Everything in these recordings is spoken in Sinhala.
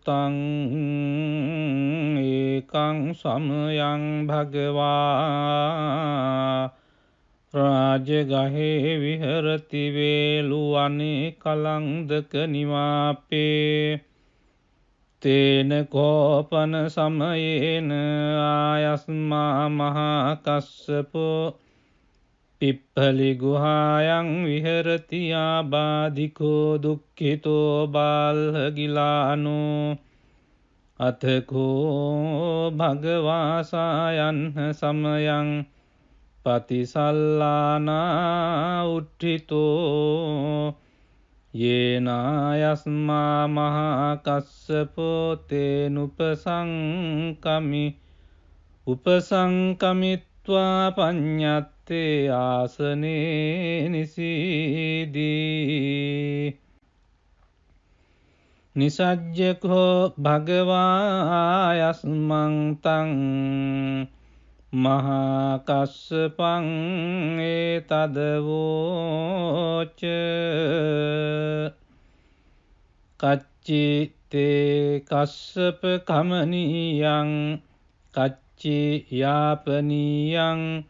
තං ඒකං සමයං භගවා රාජගහේ විහරති වේලුවනේ කලන්දක නිවාපේ තේන කෝපන සමයේන ආයස්මා මහා කස්සපෝ පිප්පලි ගුහායන් විහරති ආබාධිකෝ දුක්ඛිතෝ බාල්හගිලානෝ අතකෝ භගවාසායන්හ සමයං පතිසල්ලානා උට්ඨිතෝ යේනායස්මා මහා කස්සපෝ තේනුපසංකමි උපසංකමිත්වා පඤ්ඤත්තේ ආසනේ නිසීදී නිසජ්ජකෝ භගවායස්මං තං මහා කස්සපං ඒතදවෝච කච්චි තේ කස්සප කමනීයං කච්චි යාපනීයං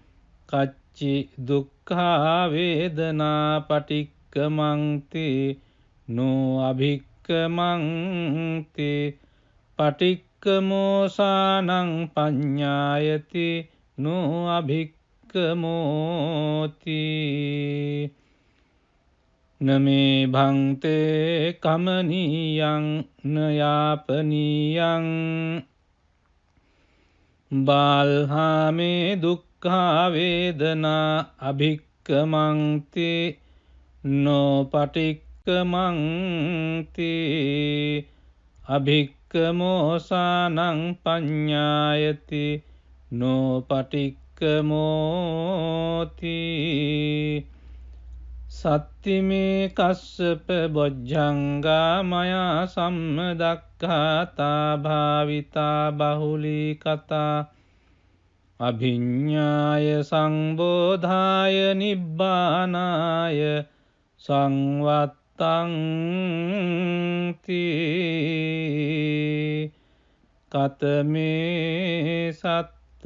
කච්චි දුක්ඛා වේදනා පටික්කමන්ති නෝ අභික්කමන්ති පටික්කමෝසානං පඤ්ඤායති නෝ අභික්කමෝති නමේ භන්තේ කමනීයං නයාපනීයං බාල්හාමේ දුක්ඛා වේදනා අභික්කමන්ති නෝ පටික්කමන්ති අභික්කමෝසානං පඤ්ඤායති නෝ පටික්කමෝති සත්තිමේ කස්සප බොජ්ජංගා මයා සම්මදක්ඛාතා භාවිතා බහුලී කතා අභිඤ්ඤාය සංබෝධාය නිබ්බානාය සංවත්තං තී කතමේ සත්ත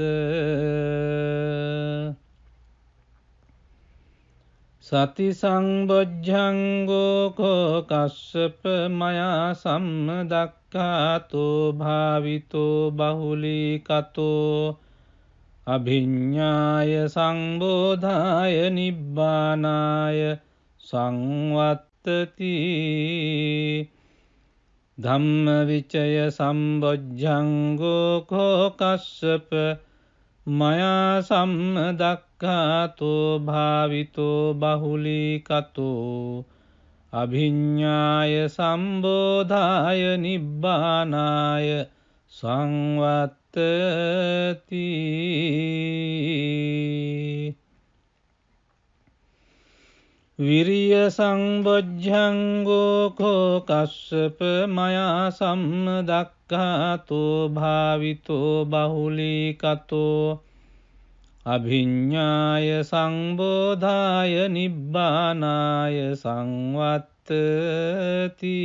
සති සංබොජ්ජංගෝ කෝ කස්සප මයා සම්මදක්ඛාතෝ භාවිතෝ බහුලී කතෝ අභිඤ්ඤාය සංබෝධාය නිබ්බානාය සංවත්තති ධම්මවිචය සම්බොජ්ජංගෝ කෝ කස්සප මයා සම්මදක්ඛාතෝ භාවිතෝ බහුලී කතෝ අභිඤ්ඤාය සම්බෝධාය නිබ්බානාය සංවත්තති විරිය සංබොජ්ජංගෝ කෝ කස්සප මයා සම්මදක්ඛාතෝ භාවිතෝ බහුලී කතෝ අභිඤ්ඤාය සංබෝධාය නිබ්බානාය සංවත්තති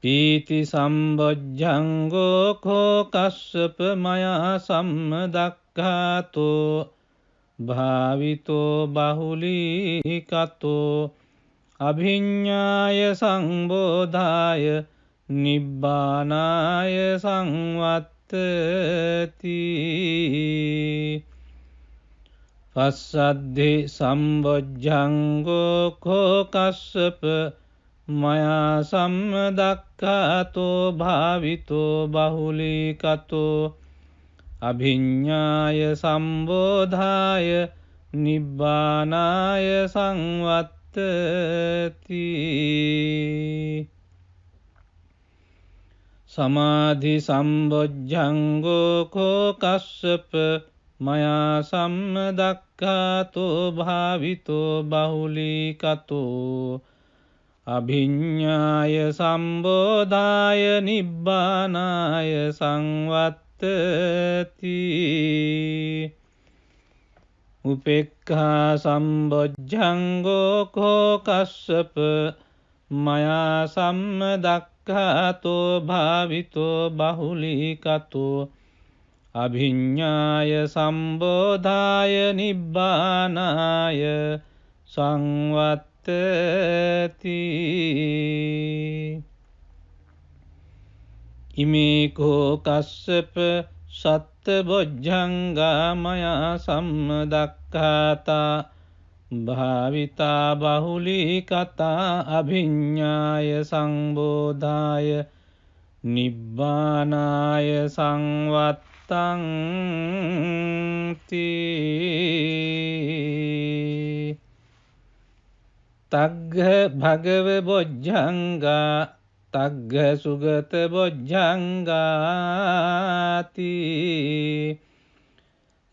පීති සම්බොජ්ජංගෝ කෝ කස්සප මයා සම්මදක්ඛාතෝ භාවිතෝ බහුලී කතෝ අභිඤ්ඤාය සංබෝධාය නිබ්බානාය සංවත්තති පස්සද්ධි සම්බොජ්ජංගෝ කෝ කස්සප මයා සම්මදක්ඛාතෝ භාවිතෝ බහුලී කතෝ අභිඤ්ඤාය සම්බෝධාය නිබ්බානාය සංවත්තති සමාධි සම්බොජ්ජංගෝ කෝ කස්සප මයා සම්මදක්ඛාතෝ භාවිතෝ බහුලී කතෝ අභිඤ්ඤාය සම්බෝධාය නිබ්බානාය සංවත්තති උපේක්ඛා සම්බොජ්ජංගෝ කෝ කස්සප මයා සම්මදක්ඛාතෝ භාවිතෝ බහුලීකතෝ අභිඤ්ඤාය සම්බෝධාය නිබ්බානාය සංවත්තති ඉමේකෝ කස්සප සත්ත බොජ්ජංගා මයා සම්මදක්ඛාතා භාවිතා බහුලී කතා අභිඤ්ඤාය සංබෝධාය නිබ්බානාය සංවත්තං තී තග්ග භගව බොජ්ජංගා තග්ග සුගත බොජ්ජංගාති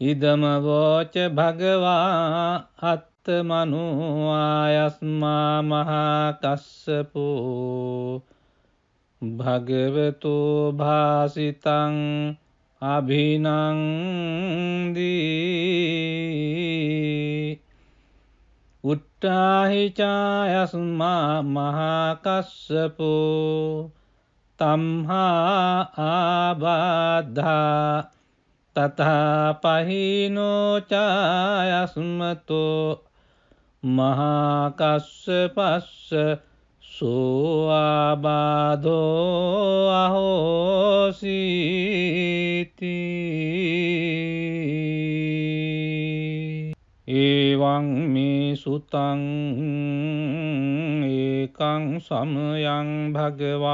ඉදම වෝච භගවා අත්තමනු ආයස්මා මහා කස්සපෝ භගවතු භාසිතං අභිනන්දී උට්ටාහි චායස්මා මහා කස්සපෝ තම්හා ආබාධා තථා පහිනෝ චායස්මතෝ මහා කස්සපස්ස සෝ ආබාධෝ අහෝසීති එවං මේ සුතං ඒකං සමයං භගවා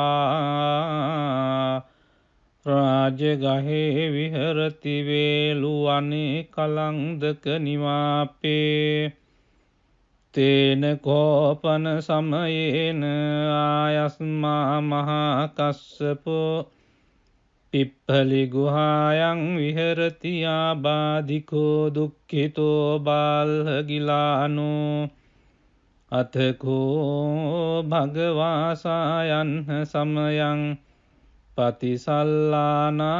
රාජගහේ විහරති වේලුවනේ කලංදක නිවාපේ තේන කෝපන සමයේන ආයස්මා මහා කස්සපෝ පිප්පලි ගුහායන් විහරති ආබාධිකෝ දුක්ඛිතෝ බාල්හගිලානෝ අතකෝ භගවාසායන් සමයං පතිසල්ලානා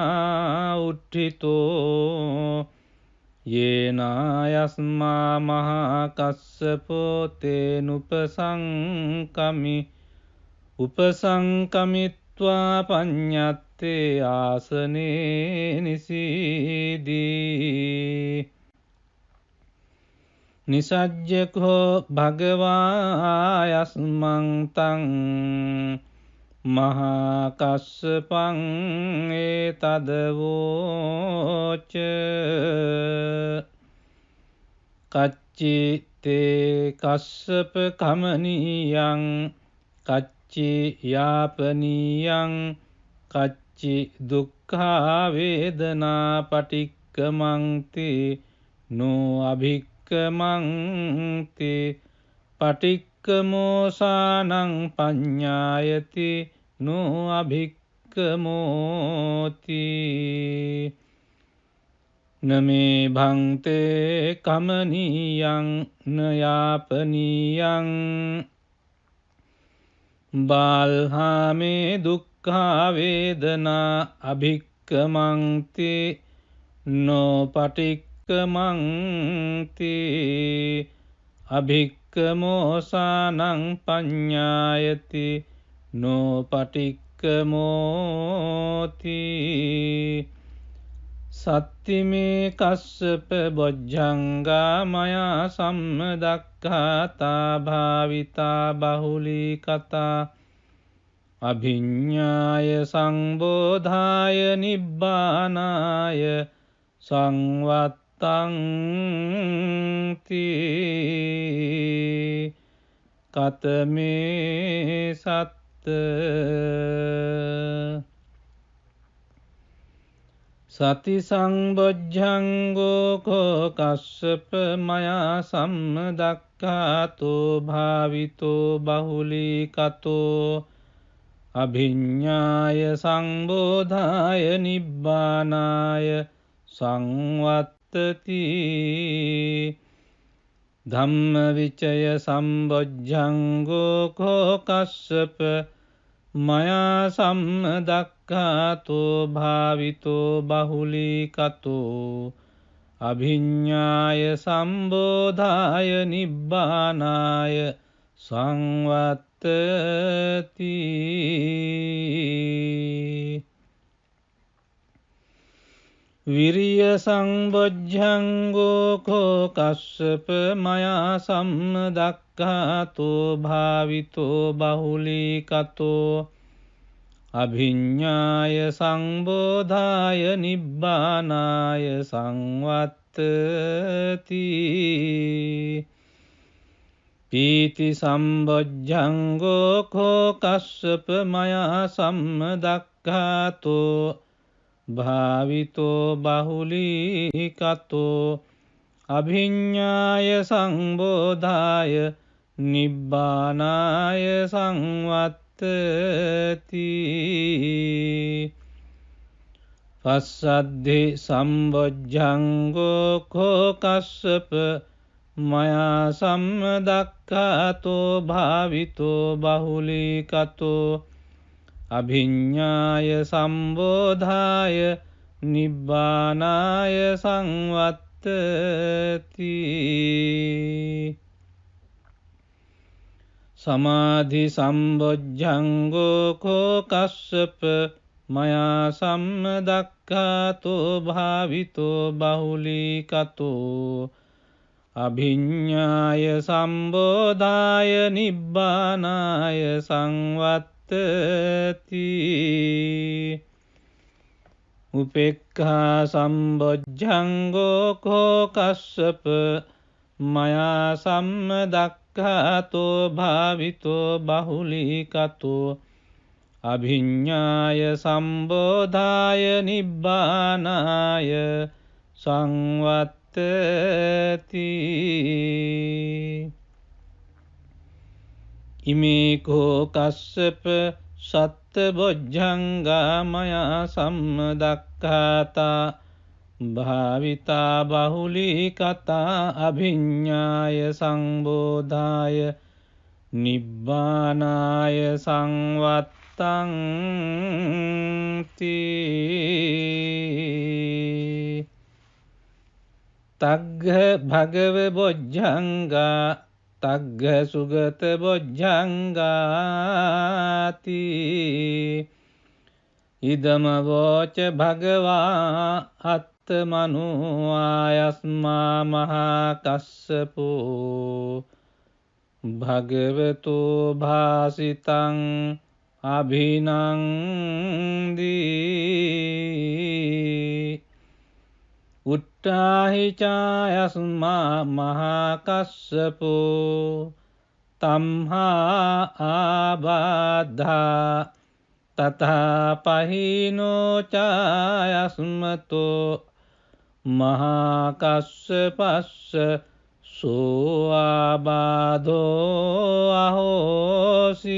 උට්ඨිතෝ යේනායස්මා මහා කස්සපෝ තේනුපසංකමි උපසංකමිත්වා පඤ්ඤත්තේ ආසනේ නිසීදී නිසජ්ජකෝ භගවායස්මං තං මහා කස්සපං ඒතදවෝච කච්චි තේ කස්සප කමනීයං කච්චි යාපනීයං කච්චි දුක්ඛා වේදනා පටික්කමන්ති නෝ අභික්කමන්ති පටික්කමෝසානං පඤ්ඤායති නෝ අභික්කමෝති නමේ භන්තේ කමනීයං නයාපනීයං බාල්හාමේ දුක්ඛා වේදනා අභික්කමන්ති නෝ පටික්කමන්ති අභික්කමෝසානං පඤ්ඤායති නෝ පටික්කමෝති සත්තිමේ කස්සප බොජ්ජංගා මයා සම්මදක්ඛාතා භාවිතා බහුලී කතා අභිඤ්ඤාය සංබෝධාය නිබ්බානාය සංවත්තං තී කතමේ සත්ත සති සංබොජ්ජංගෝ කෝ කස්සප මයා සම්මදක්ඛාතෝ භාවිතෝ බහුලී කතෝ අභිඤ්ඤාය සංබෝධාය නිබ්බානාය සංවත්තති ධම්මවිචය සම්බොජ්ජංගෝ කෝ කස්සප මයා සම්මදක්ඛාතෝ භාවිතෝ බහුලී කතෝ අභිඤ්ඤාය සම්බෝධාය නිබ්බානාය සංවත්තති විරිය සංබොජ්ජංගෝ කෝ කස්සප මයා සම්මදක්ඛාතෝ භාවිතෝ බහුලීකතෝ අභිඤ්ඤාය සංබෝධාය නිබ්බානාය සංවත්තති පීති සම්බොජ්ජංගෝ කෝ කස්සප මයා සම්මදක්ඛාතෝ භාවිතෝ බහුලීකතෝ අභිඤ්ඤාය සංබෝධාය නිබ්බානාය සංවත්තති පස්සද්ධි සම්බොජ්ජංගෝ කෝ කස්සප මයා සම්මදක්ඛාතෝ භාවිතෝ බහුලීකතෝ අභිඤ්ඤාය සම්බෝධාය නිබ්බානාය සංවත්තති සමාධි සම්බොජ්ජංගෝ කෝ කස්සප මයා සම්මදක්ඛාතෝ භාවිතෝ බහුලීකතෝ අභිඤ්ඤාය සම්බෝධාය නිබ්බානාය සංවත්තති උපේක්ඛා සම්බොජ්ජංගෝ කෝ කස්සප මයා සම්මදක්ඛාතෝ භාවිතෝ බහුලීකතෝ අභිඤ්ඤාය සම්බෝධාය නිබ්බානාය සංවත්තති ඉමේ කෝ කස්සප සත්බොජ්ජංගා මයා සම්මදක්ඛාතා භාවිතා බහුලීකතා අභිඤ්ඤාය සංබෝධාය නිබ්බානාය සංවත්තංති තග්ග භගව බොජ්ජංගා තග්ග සුගත බොජ්ජංගාති ඉදම වෝච භගවා අත්තමනෝ ආයස්මා මහා කස්සපෝ භගවතු භාසිතං අභිනන්දී උට්ඨාහි චායස්මා මහා කස්සපෝ තම්හා ආබාධා තථා පහිනෝ චායස්මතෝ මහා කස්සපස්ස සෝ ආබාධෝ අහෝසීති.